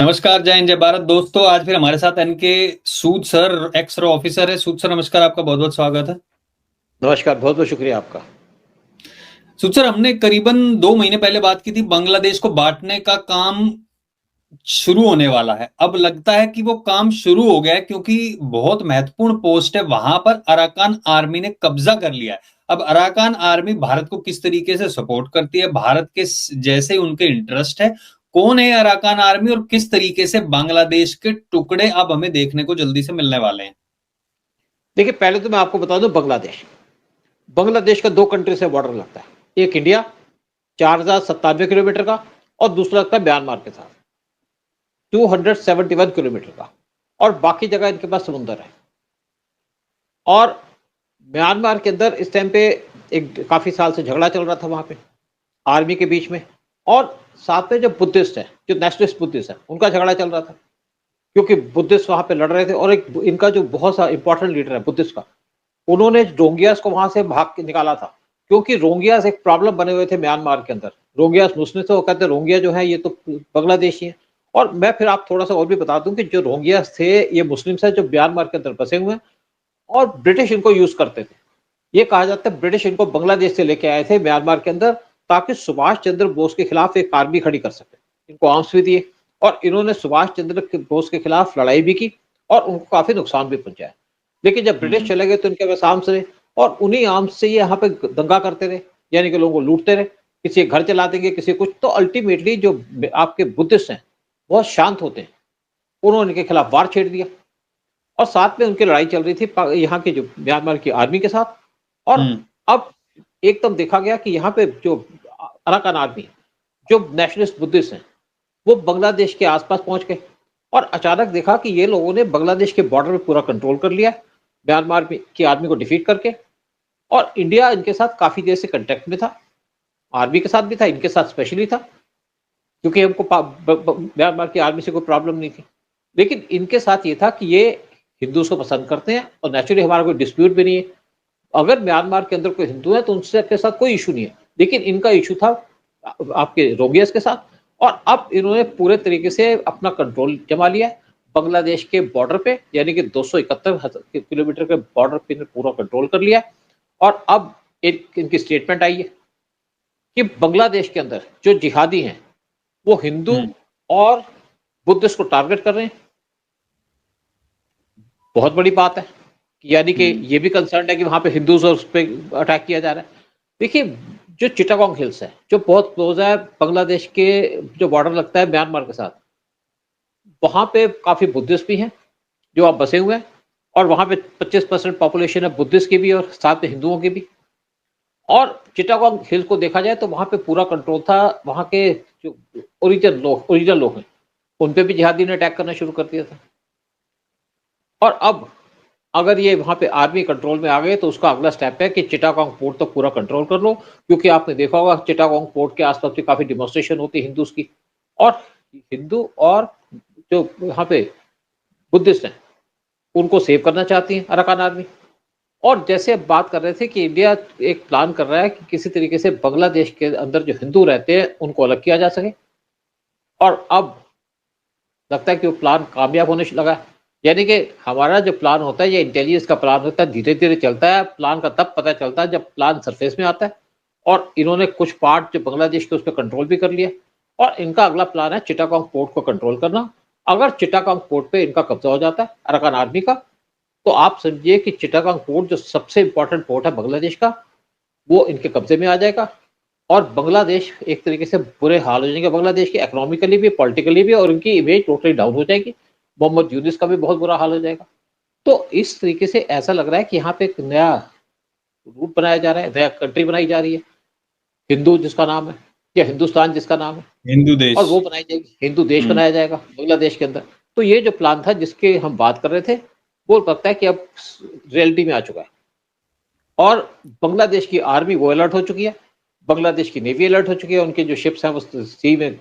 नमस्कार, जय हिंद, जय भारत। दोस्तों, आज फिर हमारे साथ एनके सूद सर, एक्स रो ऑफिसर है। सूद सर, नमस्कार, आपका बहुत बहुत स्वागत है। नमस्कार, बहुत बहुत शुक्रिया आपका। सूद सर, हमने करीबन 2 महीने पहले बात की थी। बांग्लादेश को बांटने का काम शुरू होने वाला है। अब लगता है कि वो काम शुरू हो गया है, क्योंकि बहुत महत्वपूर्ण पोस्ट है वहां पर अराकान आर्मी ने कब्जा कर लिया है। अब अराकान आर्मी भारत को किस तरीके से सपोर्ट करती है, भारत के जैसे उनके इंटरेस्ट है, कौन है अराकान आर्मी और किस तरीके से बांग्लादेश के टुकड़े अब हमें देखने को जल्दी से मिलने वाले हैं? देखिए, पहले तो मैं आपको बता दूं, बांग्लादेश बांग्लादेश का दो कंट्री से बॉर्डर लगता है। एक इंडिया 4097 किलोमीटर का, और दूसरा लगता है म्यांमार के साथ 271 किलोमीटर का, और बाकी जगह इनके पास समुद्र है। और म्यांमार के अंदर इस टाइम पे एक काफी साल से झगड़ा चल रहा था वहां पे आर्मी के बीच में, और साथ में जो बुद्धिस्ट है, जो नेशनलिस्ट बुद्धिस्ट है, उनका झगड़ा चल रहा था, क्योंकि बुद्धिस्ट वहां पे लड़ रहे थे। और एक इनका जो बहुत सा इंपॉर्टेंट लीडर है बुद्धिस्ट का, उन्होंने रोहिंग्यास को वहां से भाग के निकाला था, क्योंकि रोहिंग्यास एक प्रॉब्लम बने हुए थे म्यांमार के अंदर। रोहिंग्यास मुस्लिम थे, वो कहते रोहिंग्या जो है ये तो बांग्लादेशी है। और मैं फिर आप थोड़ा सा और भी बता दूं कि जो रोहिंग्यास थे ये मुस्लिम है, जो म्यांमार के अंदर बसे हुए हैं, और ब्रिटिश इनको यूज करते थे। ये कहा जाता है ब्रिटिश इनको बांग्लादेश से लेके आए थे म्यांमार के अंदर, ताकि सुभाष चंद्र बोस के खिलाफ एक आर्मी खड़ी कर सके। इनको आर्म्स भी दिए, और इन्होंने सुभाष चंद्र बोस के खिलाफ लड़ाई भी की, और उनको काफी नुकसान भी पहुंचाया। लेकिन जब ब्रिटिश चले गए तो इनके पास आर्म्स रहे, और उन्हीं आर्म्स से ये यहाँ पे दंगा करते रहे, यानी कि लोगों को लूटते रहे, किसी घर चला देंगे, किसी कुछ। तो अल्टीमेटली जो आपके बुद्धिस्ट हैं बहुत शांत होते हैं, उन्होंने इनके खिलाफ वार छेड़ दिया, और साथ में उनकी लड़ाई चल रही थी यहाँ के जो म्यांमार की आर्मी के साथ। और अब एकदम देखा गया कि यहाँ पे जो अराकान आर्मी, जो नेशनलिस्ट बुद्धिस्ट हैं, वो बांग्लादेश के आसपास पहुंच गए, और अचानक देखा कि ये लोगों ने बांग्लादेश के बॉर्डर पे पूरा कंट्रोल कर लिया, म्यांमार की आर्मी को डिफीट करके। और इंडिया इनके साथ काफी देर से कांटेक्ट में था, आर्मी के साथ भी था, इनके साथ स्पेशली था, क्योंकि हमको म्यांमार की आर्मी से कोई प्रॉब्लम नहीं थी। लेकिन इनके साथ ये था कि ये हिंदूज को पसंद करते हैं, और नेचुरली हमारा कोई डिस्प्यूट भी नहीं है। अगर म्यांमार के अंदर कोई हिंदू है तो उनसे के साथ कोई इशू नहीं है, लेकिन इनका इशू था आपके रोहिंग्यास के साथ। और अब इन्होंने पूरे तरीके से अपना कंट्रोल जमा लिया है बांग्लादेश के बॉर्डर पे, यानी कि 271 किलोमीटर के बॉर्डर पे पूरा कंट्रोल कर लिया है। और अब इनकी स्टेटमेंट आई है कि बांग्लादेश के अंदर जो जिहादी हैं वो हिंदू और बुद्धिस्ट को टारगेट कर रहे हैं। बहुत बड़ी बात है, यानी कि ये भी कंसर्न है कि वहां पे हिंदूज और उस पर अटैक किया जा रहा है। देखिए, जो चिटागोंग हिल्स है, जो बहुत क्लोज है बांग्लादेश के, जो बॉर्डर लगता है म्यांमार के साथ, वहां पे काफी बुद्धिस्ट भी हैं जो आप बसे हुए हैं, और वहां पे 25% पॉपुलेशन है बुद्धिस्ट की भी और साथ में हिंदुओं की भी। और चिटागोंग हिल्स को देखा जाए तो वहां पे पूरा कंट्रोल था, वहां के जो ओरिजिनल लोग हैं उन पे भी जिहादी ने अटैक करना शुरू कर दिया था। और अब अगर ये वहां पे आर्मी कंट्रोल में आ गए तो उसका अगला स्टेप है कि चिटागोंग पोर्ट तो पूरा कंट्रोल कर लो, क्योंकि आपने देखा होगा चिटागोंग पोर्ट के आसपास भी काफी डिमॉन्स्ट्रेशन होती है हिंदूज की, और हिंदू और जो यहाँ पे बुद्धिस्ट हैं उनको सेव करना चाहती है अराकान आर्मी। और जैसे अब बात कर रहे थे कि इंडिया एक प्लान कर रहा है कि किसी तरीके से बांग्लादेश के अंदर जो हिंदू रहते हैं उनको अलग किया जा सके, और अब लगता है कि वो प्लान कामयाब होने लगा है। यानी कि हमारा जो प्लान होता है, ये इंटेलिजेंस का प्लान होता है, धीरे धीरे चलता है। प्लान का तब पता चलता है जब प्लान सरफेस में आता है, और इन्होंने कुछ पार्ट जो बांग्लादेश के उस पर कंट्रोल भी कर लिया, और इनका अगला प्लान है चिटागोंग पोर्ट को कंट्रोल करना। अगर चिटागोंग पोर्ट पे इनका कब्जा हो जाता है अराकान आर्मी का, तो आप समझिए कि चिटागोंग पोर्ट जो सबसे इंपॉर्टेंट पोर्ट है बांग्लादेश का, वो इनके कब्जे में आ जाएगा, और बांग्लादेश एक तरीके से बुरे हाल हो जाएंगे, बांग्लादेश की इकोनॉमिकली भी, पॉलिटिकली भी, और उनकी इमेज टोटली डाउन हो जाएगी। मोहम्मद यूनिस का भी बहुत बुरा हाल हो जाएगा। तो इस तरीके से ऐसा लग रहा है कि यहाँ पे एक नया रूट बनाया जा रहा है, नया कंट्री बनाई जा रही है, हिंदू जिसका नाम है, या हिंदुस्तान जिसका नाम है, हिंदू देश। और वो बनाई जाएगी, हिंदू देश बनाया जाएगा बांग्लादेश के अंदर। तो ये जो प्लान था जिसके हम बात कर रहे थे, वो लगता है कि अब रियलिटी में आ चुका है, और बांग्लादेश की आर्मी वो अलर्ट हो चुकी है, बांग्लादेश की नेवी अलर्ट हो चुकी है, उनके जो शिप्स हैं वो सी में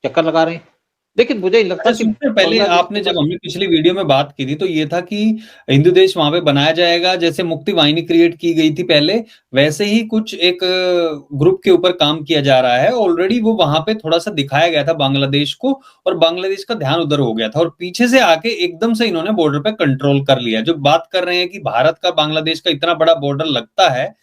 चक्कर लगा रहे हैं। लेकिन मुझे नहीं लगता कि सुनते पहले बांग्लादेश आपने के जब पास। हमने पिछली वीडियो में बात की थी तो ये था कि हिंदू देश वहां पे बनाया जाएगा, जैसे मुक्ति वाहिनी क्रिएट की गई थी पहले, वैसे ही कुछ एक ग्रुप के ऊपर काम किया जा रहा है ऑलरेडी। वो वहां पे थोड़ा सा दिखाया गया था बांग्लादेश को, और बांग्लादेश का ध्यान उधर हो गया था, और पीछे से आके एकदम से इन्होंने बॉर्डर पे कंट्रोल कर लिया। जो बात कर रहे हैं कि भारत का बांग्लादेश का इतना बड़ा बॉर्डर लगता है,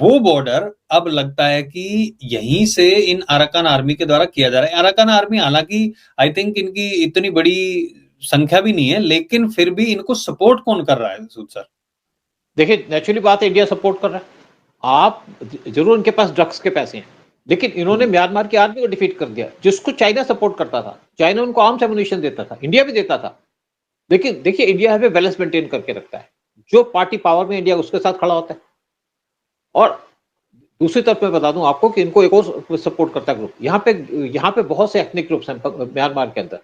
वो बॉर्डर अब लगता है कि यहीं से इन अराकान आर्मी के द्वारा किया जा रहा है। अराकान आर्मी हालांकि आई थिंक इनकी इतनी बड़ी संख्या भी नहीं है, लेकिन फिर भी इनको सपोर्ट कौन कर रहा है सूद सर? देखिए, नेचुरली बात है, इंडिया सपोर्ट कर रहा है। आप जरूर इनके पास ड्रग्स के पैसे हैं, लेकिन इन्होंने म्यांमार की आर्मी को डिफीट कर दिया, जिसको चाइना सपोर्ट करता था। चाइना उनको आर्म्स एमुनिशन देता था, इंडिया भी देता था। लेकिन देखिए, इंडिया यहाँ पे बैलेंस मेंटेन करके रखता है। जो पार्टी पावर में, इंडिया उसके साथ खड़ा होता है। और दूसरी तरफ मैं बता दूं आपको कि इनको एक और सपोर्ट करता है ग्रुप। यहाँ पे बहुत से एथनिक ग्रुप्स हैं म्यांमार के अंदर,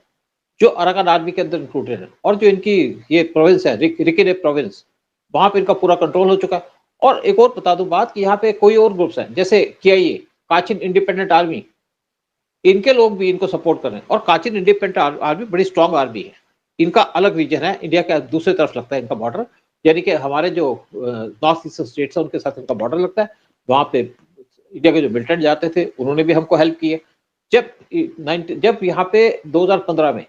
जो अराकान आर्मी के अंदर इंक्लूडेड है। और जो इनकी ये प्रोविंस है, रिकिने प्रोविंस, वहां पे इनका पूरा कंट्रोल हो चुका है। और एक और बता दूं बात कि यहाँ पे कोई और ग्रुप्स हैं, जैसे KIA, काचिन इंडिपेंडेंट आर्मी, इनके लोग भी इनको सपोर्ट कर रहे हैं। और काचिन इंडिपेंडेंट आर्मी बड़ी स्ट्रांग आर्मी है। इनका अलग रीजन है, इंडिया के दूसरी तरफ लगता है इनका बॉर्डर, यानी कि हमारे जो नॉर्थ ईस्ट स्टेट्स है उनके साथ इनका बॉर्डर लगता है। वहां पे इंडिया के जो मिलिटेंट जाते थे, उन्होंने भी हमको हेल्प की है। जब यहाँ पे 2015 में